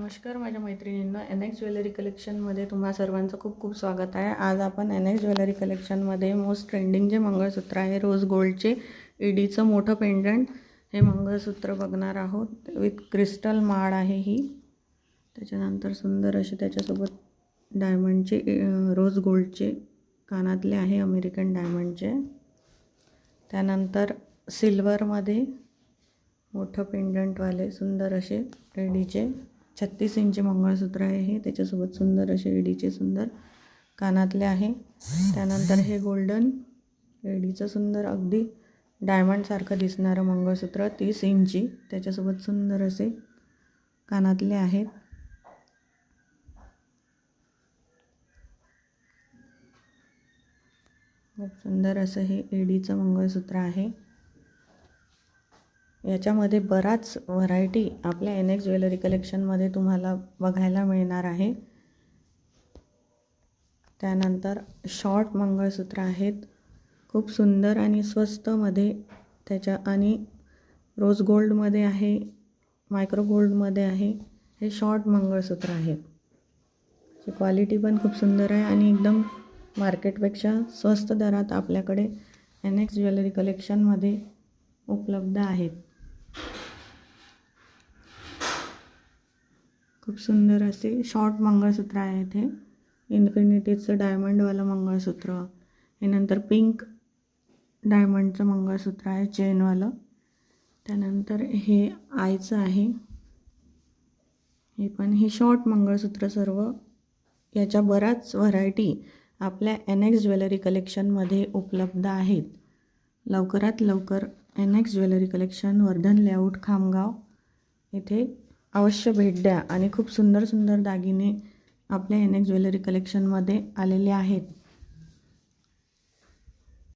नमस्कार माझ्या मैत्रिणींना NX ज्वेलरी कलेक्शनमध्ये तुम्हा सर्वांचं खूप खूप स्वागत आहे। आज आपण NX ज्वेलरी कलेक्शनमध्ये मोस्ट ट्रेंडिंग जे मंगळसूत्र आहे रोज गोल्डचे ईडीचं मोठं पेंडंट हे मंगळसूत्र बघणार आहोत। विथ क्रिस्टल माळ आहे ही, त्याच्यानंतर सुंदर असे त्याच्यासोबत डायमंडचे रोज गोल्डचे कानातले आहे अमेरिकन डायमंडचे। त्यानंतर सिल्वरमध्ये मोठं पेंडंटवाले सुंदर असे ईडीचे 36 इंच मंगळसूत्र आहे हे, त्याच्यासोबत सुंदर असे ईडीचे सुंदर कानातले आहे। त्यानंतर हे गोल्डन ईडीचं सुंदर अगदी डायमंडसारखं दिसणारं मंगळसूत्र 30 इंची, त्याच्यासोबत सुंदर असे कानातले आहेत। खूप सुंदर असं हे ईडीचं मंगळसूत्र आहे। याच्यामध्ये बराच व्हरायटी आपल्या NX ज्वेलरी कलेक्शनमध्ये तुम्हाला बघायला मिळणार आहे। त्यानंतर शॉर्ट मंगळसूत्र आहेत, खूप सुंदर आणि स्वस्तमध्ये त्याच्या, आणि रोज गोल्डमध्ये आहे, मायक्रो गोल्डमध्ये आहे। हे शॉर्ट मंगळसूत्र आहेत, त्याची क्वालिटी पण खूप सुंदर आहे आणि एकदम मार्केटपेक्षा स्वस्त दरात आपल्याकडे NX ज्वेलरी कलेक्शनमध्ये उपलब्ध आहेत। खूप सुंदर असे शॉर्ट मंगळसूत्र आहेत हे, इन्फिनिटीचं डायमंडवालं मंगळसूत्र हे, नंतर पिंक डायमंडचं मंगळसूत्र आहे चेनवालं। त्यानंतर हे आईचं आहे, हे पण हे शॉर्ट मंगळसूत्र सर्व। याच्या बऱ्याच व्हरायटी आपल्या NX ज्वेलरी कलेक्शनमध्ये उपलब्ध आहेत। लवकरात लवकर NX jewellery collection Vardhan layout Khamgaon येथे अवश्य भेट द्या आणि खूप सुंदर सुंदर दागिने आपल्या NX ज्वेलरी कलेक्शनमध्ये आलेले आहेत।